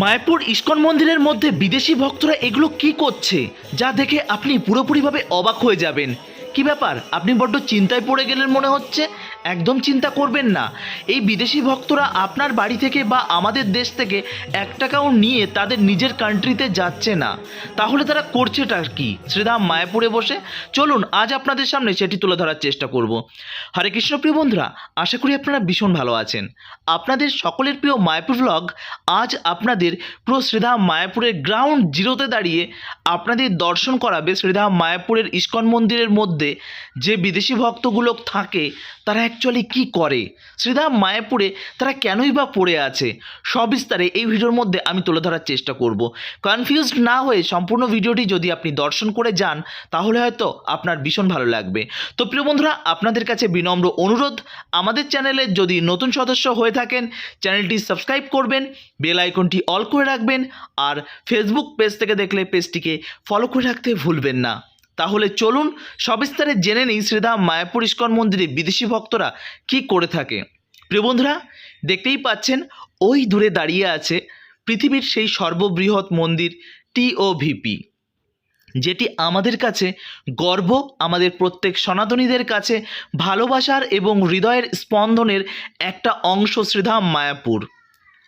Mayapur ISKCON মন্দিরের মধ্যে বিদেশি ভক্তরা এগুলো কি করছে যা দেখে আপনি পুরোপুরিভাবে অবাক হয়ে যাবেন। কি ব্যাপার, আপনি বড্ড চিন্তায় পড়ে গেলেন মনে হচ্ছে। একদম চিন্তা করবেন না। এই বিদেশি ভক্তরা আপনার বাড়ি থেকে বা আমাদের দেশ থেকে 1 টাকাও নিয়ে তাদের নিজের কান্ট্রিতে যাচ্ছে না। তাহলে তারা করছেটা কি শ্রীধাম মায়াপুরে বসে? চলুন আজ আপনাদের সামনে সেটি তুলে ধরার চেষ্টা করব। হরে কৃষ্ণ প্রিয় বন্ধুরা, আশা করি আপনারা ভীষণ ভালো আছেন। আপনাদের সকলের প্রিয় মায়াপুর ব্লগ আজ আপনাদের পুরো শ্রীধাম মায়াপুরের গ্রাউন্ড জিরোতে দাঁড়িয়ে আপনাদের দর্শন করাবে শ্রীধাম মায়াপুরের ইস্কন মন্দিরের মধ্যে যে বিদেশি ভক্তগুলো থাকে তারা অ্যাকচুয়ালি কি করে, শ্রীধাম মায়াপুরে তারা কেনই বা পড়ে আছে, সবিস্তারে এই ভিডিওর মধ্যে আমি তুলে ধরার চেষ্টা করব। কনফিউজড না হয়ে সম্পূর্ণ ভিডিওটি যদি আপনি দর্শন করে যান তাহলে হয়তো আপনার ভীষণ ভালো লাগবে। তো প্রিয় বন্ধুরা, আপনাদের কাছে বিনম্র অনুরোধ, আমাদের চ্যানেলে যদি নতুন সদস্য হয়ে থাকেন চ্যানেলটি সাবস্ক্রাইব করবেন, বেল আইকনটি অল করে রাখবেন, আর ফেসবুক পেজ থেকে দেখলে পেজটিকে ফলো করে রাখতে ভুলবেন না। তাহলে চলুন সবিস্তারে জেনে নিই শ্রীধাম মায়াপুর ইস্কন মন্দিরে বিদেশি ভক্তরা কি করে থাকে। প্রিয় বন্ধুরা, দেখতেই পাচ্ছেন ওই দূরে দাঁড়িয়ে আছে পৃথিবীর সেই সর্ববৃহৎ মন্দির TOVP, যেটি আমাদের কাছে গর্ব, আমাদের প্রত্যেক সনাতনীদের কাছে ভালোবাসার এবং হৃদয়ের স্পন্দনের একটা অংশ শ্রীধাম মায়াপুর।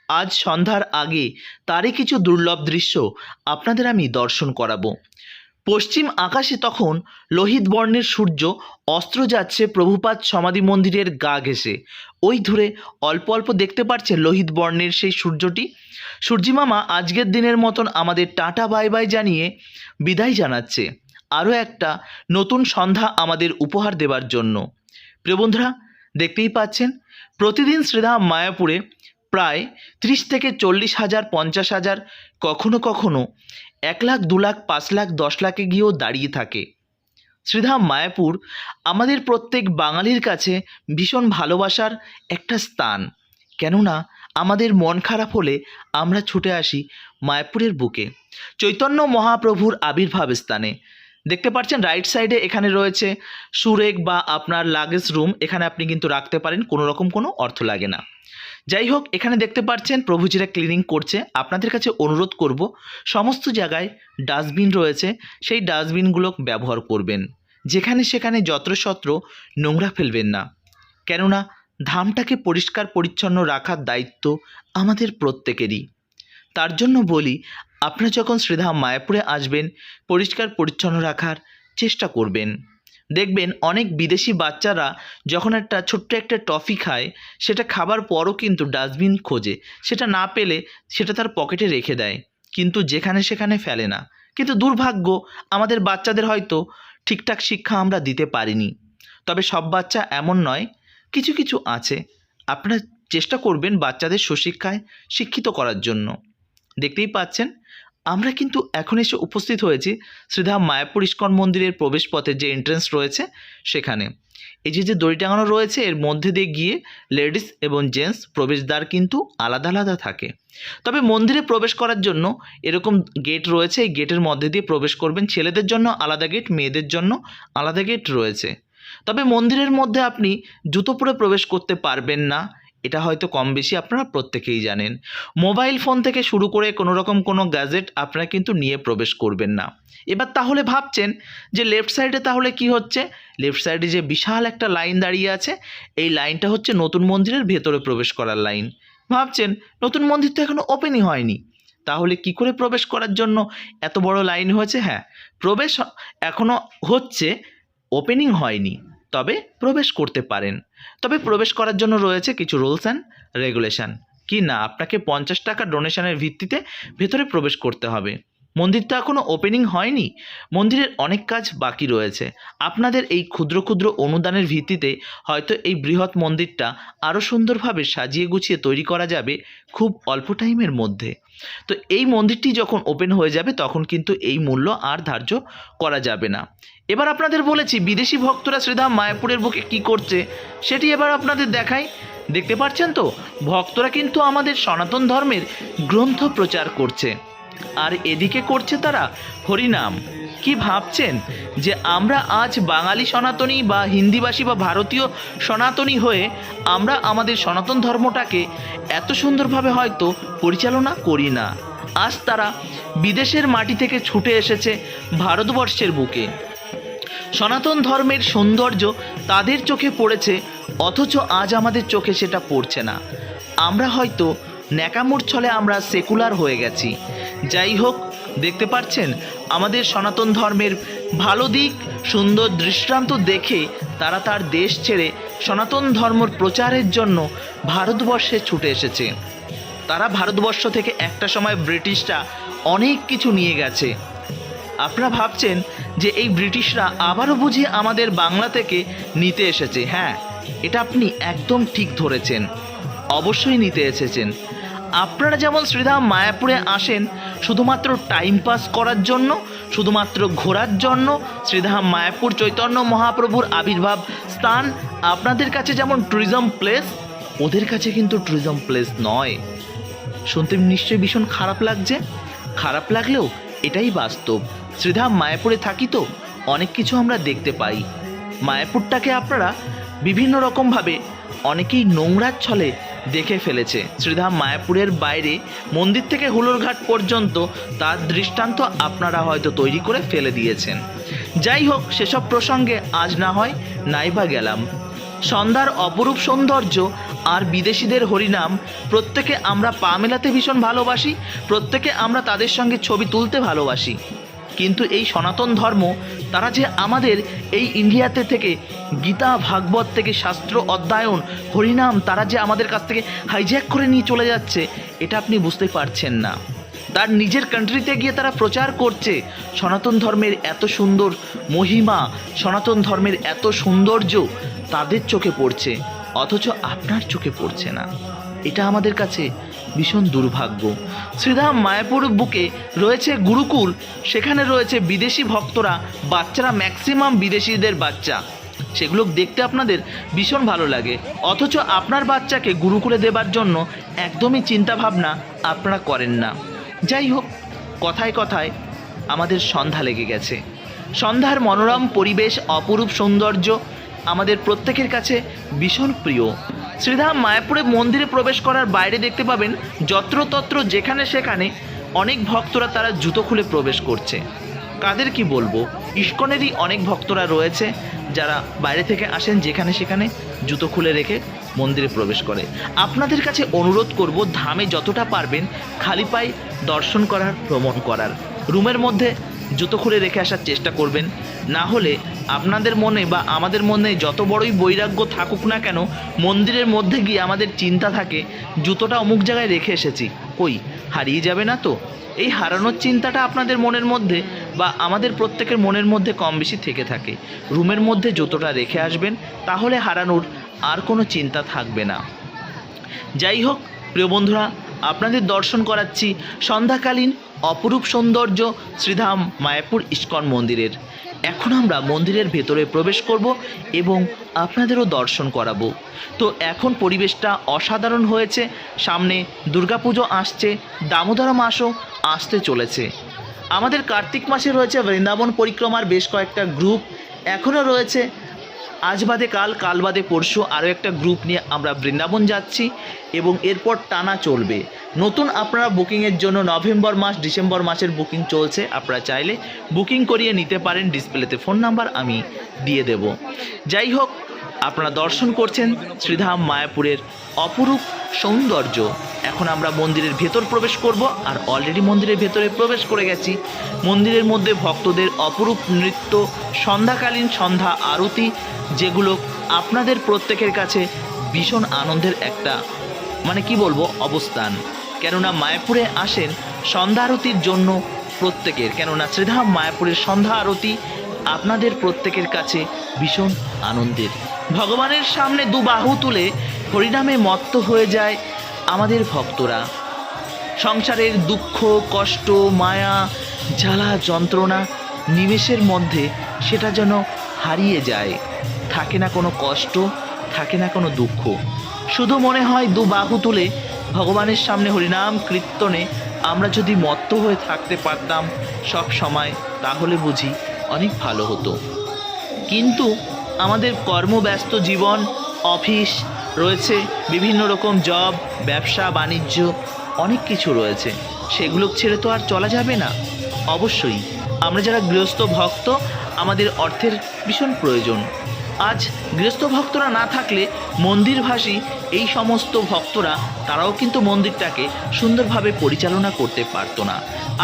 আজ সন্ধ্যার আগে তারই কিছু দুর্লভ দৃশ্য আপনাদের আমি দর্শন করাবো। পশ্চিম আকাশে তখন লোহিত বর্ণের সূর্য অস্ত্র যাচ্ছে প্রভুপাদ সমাধি মন্দিরের গা ঘেঁষে। ওই দূরে অল্প অল্প দেখতে পাচ্ছেন লোহিত বর্ণের সেই সূর্যটি। সূর্যিমামা আজকের দিনের মতন আমাদের টাটা বাই বাই জানিয়ে বিদায় জানাচ্ছে, আরও একটা নতুন সন্ধ্যা আমাদের উপহার দেবার জন্য। প্রিয় বন্ধুরা, দেখতেই পাচ্ছেন প্রতিদিন শ্রীধাম মায়াপুরে প্রায় 30 থেকে 40 হাজার, 50 হাজার, কখনো কখনো 1 লাখ, 2 লাখ, 5 লাখ, 10 লাখে গিয়েও দাঁড়িয়ে থাকে। শ্রীধাম মায়াপুর আমাদের প্রত্যেক বাঙালির কাছে ভীষণ ভালোবাসার একটা স্থান। কেননা আমাদের মন খারাপ হলে আমরা ছুটে আসি মায়াপুরের বুকে, চৈতন্য মহাপ্রভুর আবির্ভাব স্থানে। দেখতে পাচ্ছেন রাইট সাইডে এখানে রয়েছে সুরেক বা আপনার লাগেজ রুম, এখানে আপনি কিন্তু রাখতে পারেন, কোনো রকম কোনো অর্থ লাগে না। যাই হোক, এখানে দেখতে পাচ্ছেন প্রভুজিরা ক্লিনিং করছে। আপনাদের কাছে অনুরোধ করব, সমস্ত জায়গায় ডাস্টবিন রয়েছে, সেই ডাস্টবিনগুলো ব্যবহার করবেন। যেখানে সেখানে যত্রশত্র নোংরা ফেলবেন না, কেননা ধামটাকে পরিষ্কার পরিচ্ছন্ন রাখার দায়িত্ব আমাদের প্রত্যেকেরই। তার জন্য বলি, আপনারা যখন শ্রীধাম মায়াপুরে আসবেন পরিষ্কার পরিচ্ছন্ন রাখার চেষ্টা করবেন। দেখবেন অনেক বিদেশি বাচ্চারা যখন একটা ছোট্ট একটা টফি খায়, সেটা খাবার পরও কিন্তু ডাস্টবিন খোঁজে, সেটা না পেলে সেটা তার পকেটে রেখে দেয়, কিন্তু যেখানে সেখানে ফেলে না। কিন্তু দুর্ভাগ্য, আমাদের বাচ্চাদের হয়তো ঠিকঠাক শিক্ষা আমরা দিতে পারিনি। তবে সব বাচ্চা এমন নয়, কিছু কিছু আছে। আপনারা চেষ্টা করবেন বাচ্চাদের সুশিক্ষায় শিক্ষিত করার জন্য। দেখতেই পাচ্ছেন আমরা কিন্তু এখন এসে উপস্থিত হয়েছি শ্রীধাম মায়াপুর ইস্কন মন্দিরের প্রবেশপথে যে এন্ট্রেন্স রয়েছে সেখানে। এই যে দড়ি টাঙানো রয়েছে, এর মধ্যে দিয়ে গিয়ে লেডিস এবং জেন্টস প্রবেশদ্বার কিন্তু আলাদা আলাদা থাকে। তবে মন্দিরে প্রবেশ করার জন্য এরকম গেট রয়েছে, এই গেটের মধ্যে দিয়ে প্রবেশ করবেন। ছেলেদের জন্য আলাদা গেট, মেয়েদের জন্য আলাদা গেট রয়েছে। তবে মন্দিরের মধ্যে আপনি জুতো পরে প্রবেশ করতে পারবেন না, এটা হয়তো কম বেশি আপনারা প্রত্যেকেই জানেন। মোবাইল ফোন থেকে শুরু করে কোনো রকম কোনো গ্যাজেট আপনারা কিন্তু নিয়ে প্রবেশ করবেন না। এবার তাহলে ভাবছেন যে লেফট সাইডে তাহলে কি হচ্ছে? লেফট সাইডে যে বিশাল একটা লাইন দাঁড়িয়ে আছে, এই লাইনটা হচ্ছে নতুন মন্দিরের ভেতরে প্রবেশ করার লাইন। ভাবছেন নতুন মন্দির তো এখনো ওপেনই হয়নি, তাহলে কি করে প্রবেশ করার জন্য এত বড় লাইন হয়েছে? হ্যাঁ, প্রবেশ এখনও হচ্ছে, ওপেনিং হয়নি, তবে প্রবেশ করতে পারেন। তবে প্রবেশ করার জন্য রয়েছে কিছু রুলস অ্যান্ড রেগুলেশন। কি না, আপনাকে 50 টাকা ডোনেশনের ভিত্তিতে ভেতরে প্রবেশ করতে হবে। মন্দির তো এখনও ওপেনিং হয়নি, মন্দিরের অনেক কাজ বাকি রয়েছে। আপনাদের এই ক্ষুদ্র ক্ষুদ্র অনুদানের ভিত্তিতে হয়তো এই বৃহৎ মন্দিরটা আরও সুন্দরভাবে সাজিয়ে গুছিয়ে তৈরি করা যাবে খুব অল্প টাইমের মধ্যে। তো এই মন্দিরটি যখন ওপেন হয়ে যাবে তখন কিন্তু এই মূল্য আর ধার্য করা যাবে না। এবার আপনাদের বলেছি বিদেশি ভক্তরা শ্রীধাম মায়াপুরের বুকে কি করছে সেটি এবার আপনাদের দেখাই। দেখতে পাচ্ছেন তো, ভক্তরা কিন্তু আমাদের সনাতন ধর্মের গ্রন্থ প্রচার করছে, আর এদিকে করছে তারা হরিনাম। কি ভাবছেন যে আমরা আজ বাঙালি সনাতনী বা হিন্দিভাষী বা ভারতীয় সনাতনী হয়ে আমরা আমাদের সনাতন ধর্মটাকে এত সুন্দরভাবে হয়তো পরিচালনা করি না? আজ তারা বিদেশের মাটি থেকে ছুটে এসেছে ভারতবর্ষের বুকে। সনাতন ধর্মের সৌন্দর্য তাদের চোখে পড়েছে, অথচ আজ আমাদের চোখে সেটা পড়ছে না। আমরা হয়তো ন্যাকামোর ছলে আমরা সেকুলার হয়ে গেছি। যাই হোক, দেখতে পাচ্ছেন আমাদের সনাতন ধর্মের ভালো দিক, সুন্দর দৃষ্টান্ত দেখে তারা তার দেশ ছেড়ে সনাতন ধর্মের প্রচারের জন্য ভারতবর্ষে ছুটে এসেছে। তারা ভারতবর্ষ থেকে একটা সময় ব্রিটিশরা অনেক কিছু নিয়ে গেছে। আপনারা ভাবছেন যে এই ব্রিটিশরা আবারও বুঝি আমাদের বাংলা থেকে নিতে এসেছে। হ্যাঁ, এটা আপনি একদম ঠিক ধরেছেন, অবশ্যই নিতে এসেছেন। আপনারা যেমন শ্রীধাম মায়াপুরে আসেন শুধুমাত্র টাইম পাস করার জন্য, শুধুমাত্র ঘোরার জন্য, শ্রীধাম মায়াপুর চৈতন্য মহাপ্রভুর আবির্ভাব স্থান আপনাদের কাছে যেমন ট্যুরিজম প্লেস, ওদের কাছে কিন্তু ট্যুরিজম প্লেস নয়। শুনতে নিশ্চয়ই ভীষণ খারাপ লাগছে। খারাপ লাগলেও এটাই বাস্তব। শ্রীধাম মায়াপুরে থাকি তো অনেক কিছু আমরা দেখতে পাই। মায়াপুরটাকে আপনারা বিভিন্ন রকমভাবে অনেকেই নোংরার ছলে দেখে ফেলেছে। শ্রীধাম মায়াপুরের বাইরে মন্দির থেকে হুলোরঘাট পর্যন্ত তার দৃষ্টান্ত আপনারা হয়তো তৈরি করে ফেলে দিয়েছেন। যাই হোক, সেসব প্রসঙ্গে আজ না হয় নাইবা গেলাম। সন্ধ্যার অপরূপ সৌন্দর্য আর বিদেশিদের হরিনাম প্রত্যেকে আমরা পা মেলাতে ভীষণ ভালোবাসি, প্রত্যেকে আমরা তাদের সঙ্গে ছবি তুলতে ভালোবাসি। কিন্তু এই সনাতন ধর্ম তারা যে আমাদের এই ইন্ডিয়াতে থেকে গীতা ভাগবত থেকে শাস্ত্র অধ্যয়ন হরিনাম তারা যে আমাদের কাছ থেকে হাইজ্যাক করে নিয়ে চলে যাচ্ছে, এটা আপনি বুঝতে পারছেন না। তার নিজের কান্ট্রিতে গিয়ে তারা প্রচার করছে সনাতন ধর্মের এত সুন্দর মহিমা, সনাতন ধর্মের এত সৌন্দর্য তাদের চোখে পড়ছে, অথচ আপনার চোখে পড়ছে না। এটা আমাদের কাছে ভীষণ দুর্ভাগ্য। শ্রীধাম মায়াপুর বুকে রয়েছে গুরুকুল, সেখানে রয়েছে বিদেশি ভক্তরা, বাচ্চারা, ম্যাক্সিমাম বিদেশিদের বাচ্চা, সেগুলো দেখতে আপনাদের ভীষণ ভালো লাগে, অথচ আপনার বাচ্চাকে গুরুকুলে দেবার জন্য একদমই চিন্তাভাবনা আপনারা করেন না। যাই হোক, কথায় কথায় আমাদের সন্ধ্যা লেগে গেছে। সন্ধ্যার মনোরম পরিবেশ, অপরূপ সৌন্দর্য আমাদের প্রত্যেকের কাছে ভীষণ প্রিয়। শ্রীধাম মায়াপুরে মন্দিরে প্রবেশ করার বাইরে দেখতে পাবেন যত্রতত্র যেখানে সেখানে অনেক ভক্তরা তারা জুতো খুলে প্রবেশ করছে। কাদের কি বলবো, ইস্কনেরই অনেক ভক্তরা রয়েছে যারা বাইরে থেকে আসেন, যেখানে সেখানে জুতো খুলে রেখে মন্দিরে প্রবেশ করে। আপনাদের কাছে অনুরোধ করব, ধামে যতটা পারবেন খালি পায়ে দর্শন করার, ভ্রমণ করার, রুমের মধ্যে জুতো খুলে রেখে আসার চেষ্টা করবেন। না হলে আপনাদের মনে বা আমাদের মনে যত বড়ই বৈরাগ্য থাকুক না কেন, মন্দিরের মধ্যে গিয়ে আমাদের চিন্তা থাকে জুতোটা অমুক জায়গায় রেখে এসেছি, কই হারিয়ে যাবে না তো? এই হারানোর চিন্তাটা আপনাদের মনের মধ্যে বা আমাদের প্রত্যেকের মনের মধ্যে কম বেশি থেকে থাকে। রুমের মধ্যে জুতোটা রেখে আসবেন, তাহলে হারানোর আর কোনো চিন্তা থাকবে না। যাই হোক প্রিয় বন্ধুরা, আপনাদের দর্শন করাচ্ছি সন্ধ্যাকালীন অপরূপ সৌন্দর্য শ্রীধাম মায়াপুর ইস্কন মন্দিরের। এখন আমরা মন্দিরের ভেতরে প্রবেশ করব এবং আপনাদেরও দর্শন করাবো। তো এখন পরিবেশটা অসাধারণ হয়েছে। সামনে দুর্গাপুজো আসছে, দামোদর মাসও আসতে চলেছে। আমাদের কার্তিক মাসে রয়েছে বৃন্দাবন পরিক্রমার বেশ কয়েকটা গ্রুপ, এখনও রয়েছে। আজ বাদে কাল, কাল বাদে পরশু আরও একটা গ্রুপ নিয়ে আমরা বৃন্দাবন যাচ্ছি এবং এরপর টানা চলবে। নতুন আপনারা বুকিংয়ের জন্য নভেম্বর মাস, ডিসেম্বর মাসের বুকিং চলছে, আপনারা চাইলে বুকিং করিয়ে নিতে পারেন। ডিসপ্লেতে ফোন নাম্বার আমি দিয়ে দেব। যাই হোক, আপনারা দর্শন করছেন শ্রীধাম মায়াপুরের অপরূপ সৌন্দর্য। এখন আমরা মন্দিরের ভেতর প্রবেশ করব, আর অলরেডি মন্দিরের ভেতরে প্রবেশ করে গেছি। মন্দিরের মধ্যে ভক্তদের অপরূপ নৃত্য, সন্ধ্যাকালীন সন্ধ্যা আরতি, যেগুলো আপনাদের প্রত্যেকের কাছে ভীষণ আনন্দের একটা কি বলবো অবস্থান। কেননা মায়াপুরে আসেন সন্ধ্যা আরতির জন্য প্রত্যেকের, কেননা শ্রীধাম মায়াপুরের সন্ধ্যা আরতি আপনাদের প্রত্যেকের কাছে ভীষণ আনন্দের। ভগবানের সামনে দু বাহু তুলে হরিনামে মত্ত হয়ে যায় আমাদের ভক্তরা। সংসারের দুঃখ, কষ্ট, মায়া, জ্বালা, যন্ত্রণা নিমেষের মধ্যে সেটা যেন হারিয়ে যায়। থাকে না কোনো কষ্ট, থাকে না কোনো দুঃখ, শুধু মনে হয় দু বাহু তুলে ভগবানের সামনে হরিনাম কীর্তনে আমরা যদি মত্ত হয়ে থাকতে পারতাম সব সময়, তাহলে বুঝি অনেক ভালো হতো। কিন্তু আমাদের কর্মব্যস্ত জীবন, অফিস রয়েছে, বিভিন্ন রকম জব, ব্যবসা বাণিজ্য, অনেক কিছু রয়েছে, সেগুলো ছেড়ে তো আর চলা যাবে না। অবশ্যই আমরা যারা গৃহস্থ ভক্ত, আমাদের অর্থের ভীষণ প্রয়োজন। আজ গৃহস্থ ভক্তরা না থাকলে মন্দিরভাসী এই সমস্ত ভক্তরা, তারাও কিন্তু মন্দিরটাকে সুন্দরভাবে পরিচালনা করতে পারতো না।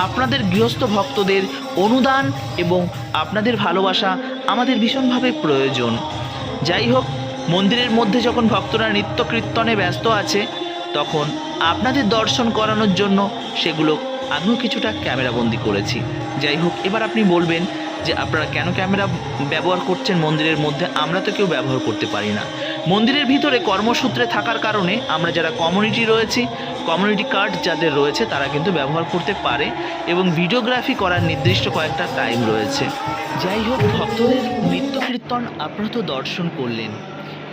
আপনাদের গৃহস্থ ভক্তদের অনুদান এবং আপনাদের ভালোবাসা আমাদের ভীষণভাবে প্রয়োজন। যাই হোক, মন্দিরের মধ্যে যখন ভক্তরা নিত্য কীর্তনে ব্যস্ত আছে, তখন আপনাদের দর্শন করানোর জন্য সেগুলো আমিও কিছুটা ক্যামেরাবন্দি করেছি। যাই হোক, এবার আপনি বলবেন যে আপনারা কেন ক্যামেরা ব্যবহার করছেন মন্দিরের মধ্যে? আমরা তো কেউ ব্যবহার করতে পারি না। মন্দিরের ভিতরে কর্মসূত্রে থাকার কারণে আমরা যারা কমিউনিটি রয়েছি, কমিউনিটি কার্ড যাদের রয়েছে, তারা কিন্তু ব্যবহার করতে পারে এবং ভিডিওগ্রাফি করার নির্দিষ্ট কয়েকটা টাইম রয়েছে। যাই হোক, ভক্তদের নিত্য কীর্তন আপনারা তো দর্শন করলেন,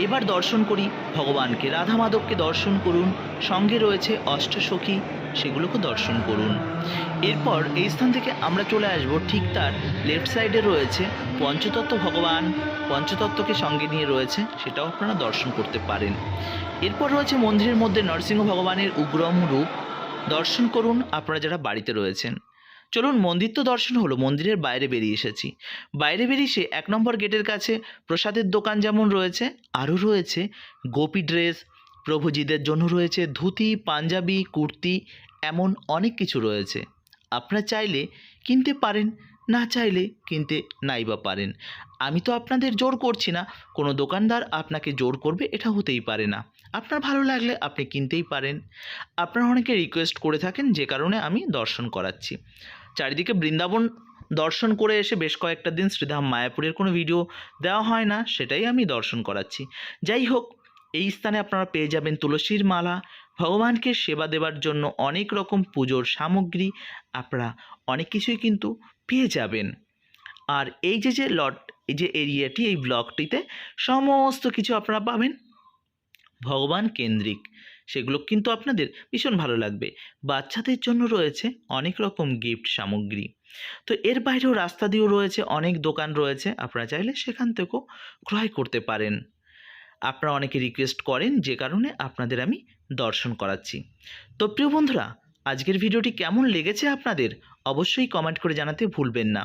এবার দর্শন করি ভগবানকে। রাধা মাধবকে দর্শন করুন, সঙ্গে রয়েছে অষ্টসখী, সেগুলোকে দর্শন করুন। এরপর এই স্থান থেকে আমরা চলে আসব, ঠিক তার লেফট সাইডে রয়েছে পঞ্চতত্ত্ব ভগবান, পঞ্চতত্ত্বকে সঙ্গে নিয়ে রয়েছে, সেটাও আপনারা দর্শন করতে পারেন। এরপর রয়েছে মন্দিরের মধ্যে নরসিংহ ভগবানের উগ্রম রূপ, দর্শন করুন আপনারা যারা বাড়িতে রয়েছেন। চলুন, মন্দির তো দর্শন হলো, মন্দিরের বাইরে বেরিয়ে এসেছি। বাইরে বেরিয়ে এসে 1 নম্বর গেটের কাছে প্রসাদের দোকান যেমন রয়েছে, আরও রয়েছে গোপী ড্রেস, প্রভুজিদের জন্য রয়েছে ধুতি, পাঞ্জাবি, কুর্তি, এমন অনেক কিছু রয়েছে। আপনারা চাইলে কিনতে পারেন, না চাইলে কিনতে নাই বা পারেন। আমি তো আপনাদের জোর করছি না, কোনো দোকানদার আপনাকে জোর করবে এটা হতেই পারে না। আপনার ভালো লাগলে আপনি কিনতেই পারেন। আপনারা অনেকে রিকোয়েস্ট করে থাকেন, যে কারণে আমি দর্শন করাচ্ছি। চারিদিকে বৃন্দাবন দর্শন করে এসে বেশ কয়েকটা দিন শ্রীধাম মায়াপুরের কোনো ভিডিও দেওয়া হয় না, সেটাই আমি দর্শন করাচ্ছি। যাই হোক, এই স্থানে আপনারা পেয়ে যাবেন তুলসীর মালা, ভগবানকে সেবা দেওয়ার জন্য অনেক রকম পুজোর সামগ্রী, আপনারা অনেক কিছুই কিন্তু পেয়ে যাবেন। আর এই যে লট, এই যে এরিয়াটি, এই ব্লকটিতে সমস্ত কিছু আপনারা পাবেন ভগবান কেন্দ্রিক, সেগুলো কিন্তু আপনাদের ভীষণ ভালো লাগবে। বাচ্চাদের জন্য রয়েছে অনেক রকম গিফট সামগ্রী। তো এর বাইরেও রাস্তা দিয়েও রয়েছে অনেক দোকান রয়েছে, আপনারা চাইলে সেখান থেকেও ক্রয় করতে পারেন। আপনারা অনেকে রিকোয়েস্ট করেন, যে কারণে আপনাদের আমি দর্শন করাচ্ছি। তো প্রিয় বন্ধুরা, আজকের ভিডিওটি কেমন লেগেছে আপনাদের অবশ্যই কমেন্ট করে জানাতে ভুলবেন না।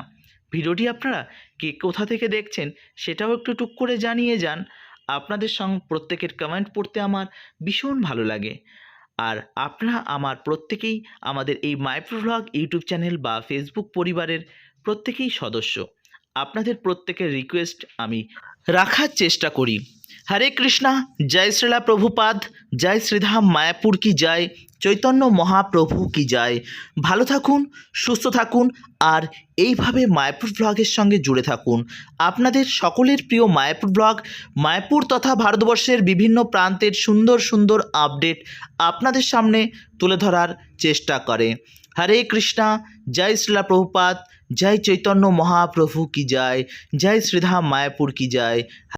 ভিডিওটি আপনারা কে কোথা থেকে দেখছেন সেটাও একটু টুক করে জানিয়ে যান। আপনাদের সঙ্গে প্রত্যেকের কমেন্ট পড়তে আমার ভীষণ ভালো লাগে। আর আপনারা আমার প্রত্যেকেই আমাদের এই মায়াপুর ব্লগ ইউটিউব চ্যানেল বা ফেসবুক পরিবারের প্রত্যেকেই সদস্য। আপনাদের প্রত্যেকের রিকোয়েস্ট আমি রাখার চেষ্টা করি। হরে কৃষ্ণা, জয় শ্রীলা প্রভুপাদ, জয় শ্রীধাম মায়াপুর কি জয়, চৈতন্য মহাপ্রভু কি জয়। ভালো থাকুন, সুস্থ থাকুন, আর এইভাবে মায়াপুর ব্লগের সঙ্গে জুড়ে থাকুন। আপনাদের সকলের প্রিয় মায়াপুর ব্লগ মায়াপুর তথা ভারতবর্ষের বিভিন্ন প্রান্তের সুন্দর সুন্দর আপডেট আপনাদের সামনে তুলে ধরার চেষ্টা করে। হরে কৃষ্ণা, জয় শ্রীলা প্রভুপাদ, জয় চৈতন্য মহাপ্রভু কি জয়, জয় শ্রীধাম মায়াপুর কি জয়।